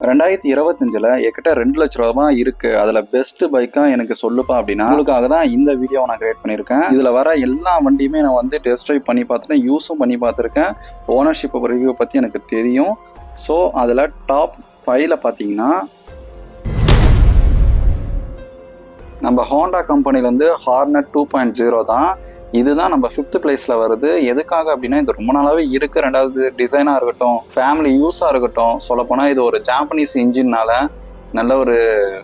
2025ல் என்கிட்ட 2 லட்ச ரூபா தான் இருக்கு. அதுல பெஸ்ட் பைக்கா எனக்கு சொல்லுப்பா அப்படின்னா உங்களுக்காக தான் இந்த வீடியோவை நான் கிரியேட் பண்ணியிருக்கேன். இதுல வர எல்லா வண்டியுமே நான் வந்து டெஸ்ட் ட்ரைவ் பண்ணி பார்த்துட்டேன், யூஸும் பண்ணி பார்த்துருக்கேன். ஓனர்ஷிப் ரிவ்யூ பத்தி எனக்கு தெரியும். ஸோ அதுல டாப் 5ல பார்த்தீங்கன்னா நம்ம ஹோண்டா கம்பெனிலேருந்து ஹார்னட் 2.0 தான். இதுதான் நம்ம 5th பிளேஸ்ல வருது. எதுக்காக அப்படின்னா இது ரொம்ப நாளாவே இருக்கு. ரெண்டாவது டிசைனா இருக்கட்டும், ஃபேமிலி யூஸா இருக்கட்டும், சொல்லப்போனா இது ஒரு ஜாப்பனீஸ் இன்ஜின்னால நல்ல ஒரு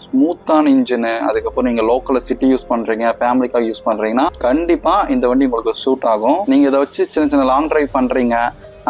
ஸ்மூத்தான இன்ஜின். அதுக்கப்புறம் நீங்க லோக்கல்ல சிட்டி யூஸ் பண்றீங்க, ஃபேமிலிக்காக யூஸ் பண்றீங்கன்னா கண்டிப்பா இந்த வண்டி உங்களுக்கு சூட் ஆகும். நீங்க இதை வச்சு சின்ன சின்ன லாங் டிரைவ் பண்றீங்க,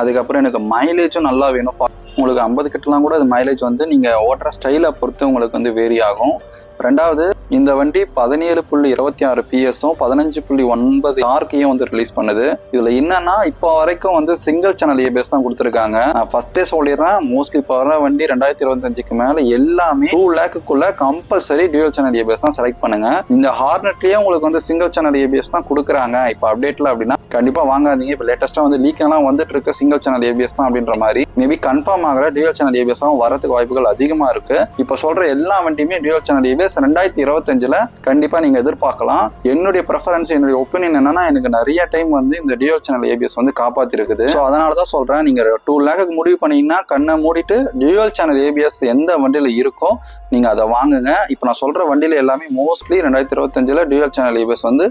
அதுக்கப்புறம் எனக்கு மைலேஜும் நல்லா வேணும். உங்களுக்கு 50 கிட்டலாம் கூட அது மைலேஜ் வந்து நீங்க ஓட்டுற ஸ்டைலை பொறுத்து உங்களுக்கு வந்து வேரி ஆகும். ரெண்டாவது இந்த வண்டி 17.26 PS-ம் 15.9 டார்க்கையும் வந்து ரிலீஸ் பண்ணுது. இதுல என்னன்னா இப்போ வரைக்கும் வந்து சிங்கிள் சேனல் ஏபிஎஸ் தான் கொடுத்துருக்காங்க. நான் ஃபர்ஸ்டே சொல்லிடுறேன், மோஸ்ட்லி இப்போ வர வண்டி 2025க்கு மேல எல்லாமே 2 lakhக்குள்ள கம்பல்சரி டியூவல் சேனல் ஏபிஎஸ் தான் செலக்ட் பண்ணுங்க. இந்த ஹார்னட்லயே உங்களுக்கு வந்து சிங்கிள் சேனல் ஏபிஎஸ் தான் கொடுக்குறாங்க. இப்போ அப்டேட்ல அப்படின்னா கண்டிப்பா வாங்காதீங்க. இப்போ லேட்டஸ்டா வந்து லீக் எல்லாம் வந்துட்டு இருக்க சிங்கிள் சேனல் ஏபிஎஸ் தான் அப்படின்ற மாதிரி. மேபி கன்ஃபார்ம் ஆகிற டியூவல் சேனல் ஏபிஎஸ் வரதுக்கு வாய்ப்புகள் அதிகமா இருக்கு. இப்போ சொல்ற எல்லா வண்டியுமே டியூவல் சேனல் ஏபிஎஸ் 2025ல கண்டிப்பா நீங்க எதிர்பார்க்கலாம். என்னுடைய ப்ரெஃபரன்ஸ், என்னுடைய ஒப்பீனியன் என்னன்னா, எனக்கு நிறைய டைம் வந்து இந்த டியூவல் சேனல் ஏபிஎஸ் வந்து காப்பாத்தி இருக்குது. ஸோ அதனாலதான் சொல்றேன், நீங்க 2 lakhக்கு முடிவு பண்ணீங்கன்னா கண்ணை மூடிட்டு டியூவல் சேனல் ஏபிஎஸ் எந்த வண்டியில இருக்கோ நீங்க அதை வாங்குங்க. இப்போ நான் சொல்ற வண்டியில எல்லாமே மோஸ்ட்லி 2025ல டியூவல் சேனல் ஏபிஎஸ் வந்து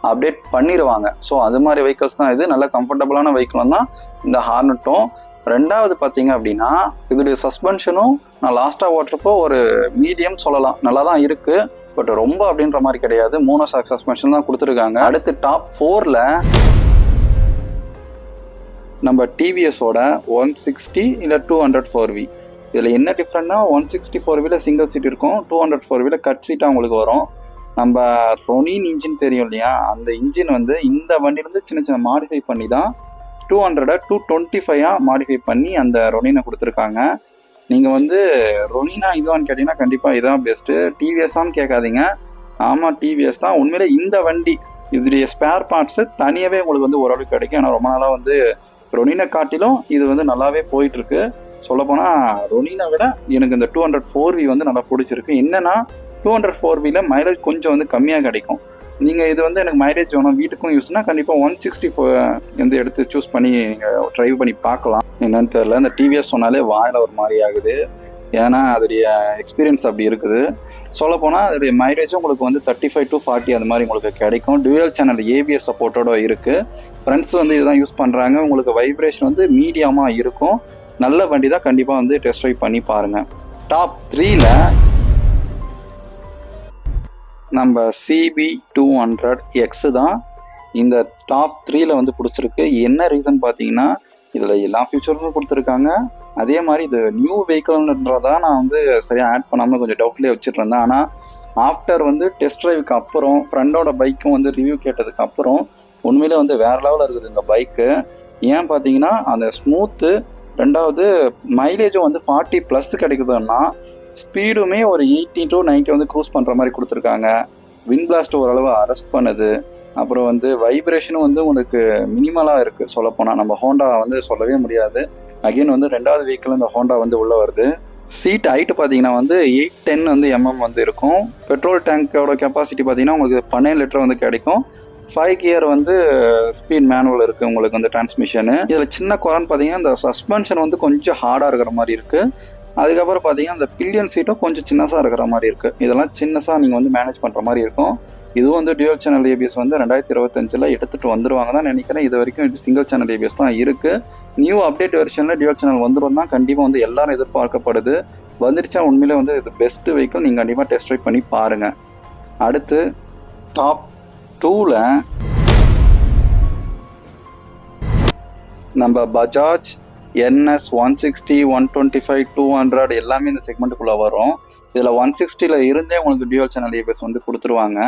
அப்டேட் பண்ணிடுவாங்க. ஸோ அது மாதிரி வெஹிக்கல்ஸ் தான் இது. நல்ல கம்ஃபர்டபுளான வெஹிக்கிள் தான் இந்த ஹார்னட்டும். ரெண்டாவது பார்த்தீங்க அப்படின்னா இதோடைய சஸ்பென்ஷனும் நான் லாஸ்ட்டாக ஓட்டுறப்போ ஒரு மீடியம் சொல்லலாம், நல்லா தான் இருக்கு. பட் ரொம்ப அப்படின்ற மாதிரி கிடையாது. மோனோஷாக் சஸ்பென்ஷன் தான் கொடுத்துருக்காங்க. அடுத்து டாப் 4ல நம்ம டிவிஎஸோட 160 இல்லை 200 4V. இதில் என்ன டிஃப்ரெண்ட்னா 160 4Vல சிங்கிள் சீட் இருக்கும், 200 4Vல கட் சீட்டாக உங்களுக்கு வரும். நம்ம ரொனின் இன்ஜின் தெரியும் இல்லையா, அந்த இன்ஜின் வந்து இந்த வண்டியிலேருந்து சின்ன சின்ன மாடிஃபை பண்ணி தான் 200 225 மாடிஃபை பண்ணி அந்த ரொனினை கொடுத்துருக்காங்க. நீங்கள் வந்து ரொனினா இதுவான்னு கேட்டிங்கன்னா கண்டிப்பாக இதுதான் பெஸ்ட்டு. டிவிஎஸ்ஸான்னு கேட்காதீங்க, ஆமாம் டிவிஎஸ் தான். உண்மையிலே இந்த வண்டி இதோடைய ஸ்பேர் பார்ட்ஸு தனியாகவே உங்களுக்கு வந்து ஓரளவுக்கு கிடைக்கும். ஏன்னா ரொம்ப நாளாக வந்து ரொனினை காட்டிலும் இது வந்து நல்லாவே போயிட்டுருக்கு. சொல்லப்போனால் ரொனினை விட எனக்கு இந்த 200 4V வந்து நல்லா பிடிச்சிருக்கு. என்னென்னா 200 4Vல மைலேஜ் கொஞ்சம் வந்து கம்மியாக கிடைக்கும். நீங்கள் இது வந்து எனக்கு மைலேஜ் வேணும், வீட்டுக்கும் யூஸ்னா கண்டிப்பாக 160 வந்து எடுத்து சூஸ் பண்ணி நீங்கள் ட்ரைவ் பண்ணி பார்க்கலாம். என்னன்னு தெரியல, இந்த டிவிஎஸ் சொன்னாலே வாயில் ஒரு மாதிரி ஆகுது. ஏன்னா அதோடைய எக்ஸ்பீரியன்ஸ் அப்படி இருக்குது. சொல்லப்போனால் அதோடைய மைலேஜும் உங்களுக்கு வந்து 35 to 40 அது மாதிரி உங்களுக்கு கிடைக்கும். டியூவல் சேனல் ஏபிஎஸ் சப்போர்ட்டோட இருக்குது. ஃப்ரெண்ட்ஸ் வந்து இதுதான் யூஸ் பண்ணுறாங்க. உங்களுக்கு வைப்ரேஷன் வந்து மீடியமாக இருக்கும். நல்ல வண்டி தான், கண்டிப்பாக வந்து டெஸ்ட் ட்ரைவ் பண்ணி பாருங்கள். டாப் 3ல நம்ம CB200X தான் இந்த டாப் 3ல வந்து பிடிச்சிருக்கு. என்ன ரீசன் பார்த்தீங்கன்னா இதில் எல்லா ஃபியூச்சர்ஸும் கொடுத்துருக்காங்க. அதே மாதிரி இது நியூ வெஹிக்கிள்ன்றதான் நான் வந்து சரியாக ஆட் பண்ணாமல் கொஞ்சம் டவுட்லேயே வச்சுட்டு இருந்தேன். ஆனால் ஆஃப்டர் வந்து டெஸ்ட் ட்ரைவுக்கு அப்புறம் ஃப்ரெண்டோட பைக்கும் வந்து ரிவ்யூ கேட்டதுக்கு அப்புறம் உண்மையிலே வந்து வேறு லெவலில் இருக்குது இந்த பைக்கு. ஏன் பார்த்தீங்கன்னா அந்த ஸ்மூத்து, ரெண்டாவது மைலேஜும் வந்து 40+ கிடைக்குதுன்னா ஸ்பீடுமே ஒரு 80 to 90 வந்து க்ரூஸ் பண்ணுற மாதிரி கொடுத்துருக்காங்க. விண்ட் பிளாஸ்ட் ஓரளவு அரெஸ்ட் பண்ணுது. அப்புறம் வந்து வைப்ரேஷனும் வந்து உங்களுக்கு மினிமலாக இருக்குது. சொல்லப்போனால் நம்ம ஹோண்டா வந்து சொல்லவே முடியாது. அகெயின் வந்து 2வது வெஹிக்கிள் இந்த ஹோண்டா வந்து உள்ளே வருது. சீட் ஹைட்டு பார்த்தீங்கன்னா வந்து 810 வந்து வந்து இருக்கும். பெட்ரோல் டேங்கோட கெப்பாசிட்டி பார்த்தீங்கன்னா உங்களுக்கு 12 லிட்டர் வந்து கிடைக்கும். 5 கியர் வந்து ஸ்பீட் மேனுவல் இருக்குது உங்களுக்கு வந்து டிரான்ஸ்மிஷனு. இதில் சின்ன குறைன்னு பார்த்தீங்கன்னா இந்த சஸ்பென்ஷன் வந்து கொஞ்சம் ஹார்டாக இருக்கிற மாதிரி இருக்குது. அதுக்கப்புறம் பார்த்தீங்கன்னா இந்த பில்லியன் சீட்டும் கொஞ்சம் சின்னஸாக இருக்கிற மாதிரி இருக்குது. இதெல்லாம் சின்னஸாக நீங்கள் வந்து மேனேஜ் பண்ணுற மாதிரி இருக்கும். இதுவும் வந்து டியூவல் சேனல் ஏபிஎஸ் வந்து 2025ல் எடுத்துகிட்டு வந்துடுவாங்க தான் நினைக்கிறேன். இது வரைக்கும் இது சிங்கிள் சேனல் ஏபிஎஸ் தான் இருக்குது. நியூ அப்டேட் வெர்ஷனில் டியூவல் சேனல் வந்துடும் தான் கண்டிப்பாக வந்து எல்லாரும் எதிர்பார்க்கப்படுது. வந்துடுச்சா உண்மையிலே வந்து இது பெஸ்ட்டு வெஹிக்கிள், நீங்கள் கண்டிப்பாக டெஸ்ட் ட்ரைவ் பண்ணி பாருங்கள். அடுத்து டாப் 2ல நம்ம பஜாஜ் NS 160 125 200 எல்லாமே இந்த செக்மெண்ட்டுக்குள்ளே வரும். இதில் 160ல இருந்தே உங்களுக்கு டியூவல் சேனல் ஏபிஎஸ் வந்து கொடுத்துருவாங்க.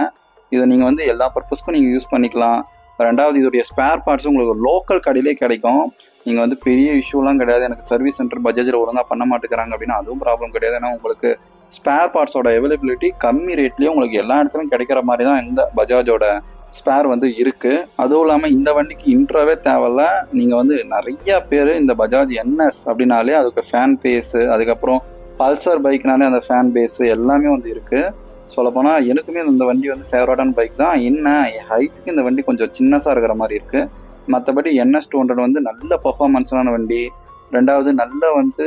இதை நீங்கள் வந்து எல்லா பர்பஸ்க்கும் நீங்கள் யூஸ் பண்ணிக்கலாம். ரெண்டாவது இதோடைய ஸ்பேர் பார்ட்ஸ் உங்களுக்கு லோக்கல் கடையிலே கிடைக்கும். நீங்கள் வந்து பெரிய இஷ்யூலாம் கிடையாது, எனக்கு சர்வீஸ் சென்டர் பஜாஜில் ஒழுங்காக பண்ண மாட்டேங்கிறாங்க அப்படின்னா அதுவும் ப்ராப்ளம் கிடையாது. ஏன்னா உங்களுக்கு ஸ்பேர் பார்ட்ஸோட அவைலபிலிட்டி கம்மி ரேட்லேயும் உங்களுக்கு எல்லா இடத்துலையும் கிடைக்கிற மாதிரி தான் இந்த பஜாஜோட ஸ்பேர் வந்து இருக்குது. அதுவும் இல்லாமல் இந்த வண்டிக்கு இன்ட்ரோவே தேவையில்ல. நீங்கள் வந்து நிறைய பேர் இந்த பஜாஜ் NS அப்படின்னாலே அதுக்கு ஃபேன் பேஸு, அதுக்கப்புறம் பல்சர் பைக்னாலே அந்த ஃபேன் பேஸு எல்லாமே வந்து இருக்குது. சொல்லப்போனால் எனக்குமே இந்த வண்டி வந்து ஃபேவரட்டான பைக் தான். என்ன ஹைட்டுக்கு இந்த வண்டி கொஞ்சம் சின்னஸாக இருக்கிற மாதிரி இருக்குது. மற்றபடி NS 200 வந்து நல்ல பர்ஃபார்மன்ஸான வண்டி. ரெண்டாவது நல்ல வந்து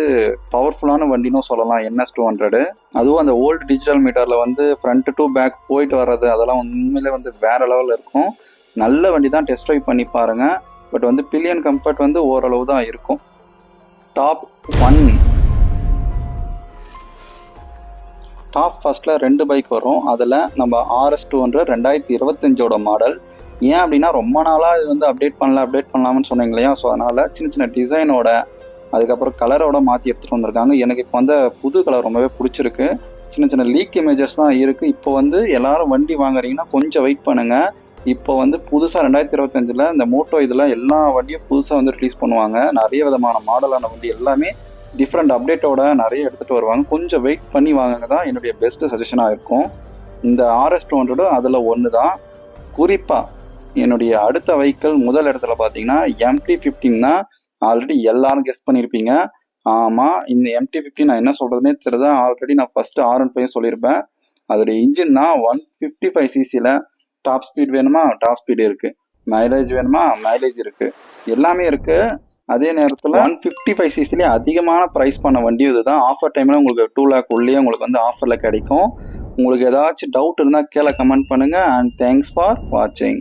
பவர்ஃபுல்லான வண்டினும் சொல்லலாம் NS 200. அதுவும் அந்த ஓல்டு டிஜிட்டல் மீட்டரில் வந்து ஃப்ரண்ட் டு பேக் போயிட்டு வர்றது அதெல்லாம் உண்மையிலே வந்து வேறு லெவலில் இருக்கும். நல்ல வண்டி தான், டெஸ்ட் ட்ரைவ் பண்ணி பாருங்கள். பட் வந்து பில்லியன் கம்ஃபர்ட் வந்து ஓரளவு தான் இருக்கும். டாப் 1 டாப் ஃபர்ஸ்ட்டில் 2 பைக் வரும். அதில் நம்ம RS 200 2025 மாடல். ஏன் அப்படின்னா ரொம்ப நாளாக இது வந்து அப்டேட் பண்ணலாம்னு சொன்னீங்க இல்லையா? ஸோ அதனால் சின்ன டிசைனோட அதுக்கப்புறம் கலரோட மாற்றி எடுத்துகிட்டு வந்திருக்காங்க. எனக்கு இப்போ வந்து புது கலர் ரொம்பவே பிடிச்சிருக்கு. சின்ன லீக் இமேஜஸ் தான் இருக்குது. இப்போ வந்து எல்லாரும் வண்டி வாங்குறீங்கன்னா கொஞ்சம் வெயிட் பண்ணுங்கள். இப்போ வந்து புதுசாக 2025 இந்த மோட்டோ இதில் எல்லா வண்டியும் புதுசாக வந்து ரிலீஸ் பண்ணுவாங்க. நிறைய விதமான மாடலான வண்டி எல்லாமே டிஃப்ரெண்ட் அப்டேட்டோட நிறைய எடுத்துகிட்டு வருவாங்க. கொஞ்சம் வெயிட் பண்ணி வாங்குங்க தான் என்னுடைய பெஸ்ட்டு சஜஷனாக இருக்கும். இந்த RS 200 அதில் ஒன்று தான். குறிப்பாக என்னுடைய அடுத்த வெஹிக்கிள் முதல் இடத்துல பார்த்தீங்கன்னா MT-15 தான். ஆல்ரெடி எல்லாரும் கெஸ் பண்ணியிருப்பீங்க. ஆமாம், இந்த MT-15 நான் என்ன சொல்கிறதுனே தெரியுது. ஆல்ரெடி நான் ஃபஸ்ட்டு R15 சொல்லியிருப்பேன். அதோடைய இன்ஜின்னா 155cc டாப் ஸ்பீட் வேணுமா, டாப் ஸ்பீடு இருக்குது. மைலேஜ் வேணுமா, மைலேஜ் இருக்குது. எல்லாமே இருக்குது. அதே நேரத்தில் 155cc அதிகமான ப்ரைஸ் பண்ண வண்டி இதுதான். ஆஃபர் டைமில் உங்களுக்கு 2 lakh உள்ளே உங்களுக்கு வந்து ஆஃபரில் கிடைக்கும். உங்களுக்கு ஏதாச்சும் டவுட் இருந்தால் கீழே கமெண்ட் பண்ணுங்கள். அண்ட் தேங்க்ஸ் ஃபார் வாட்சிங்.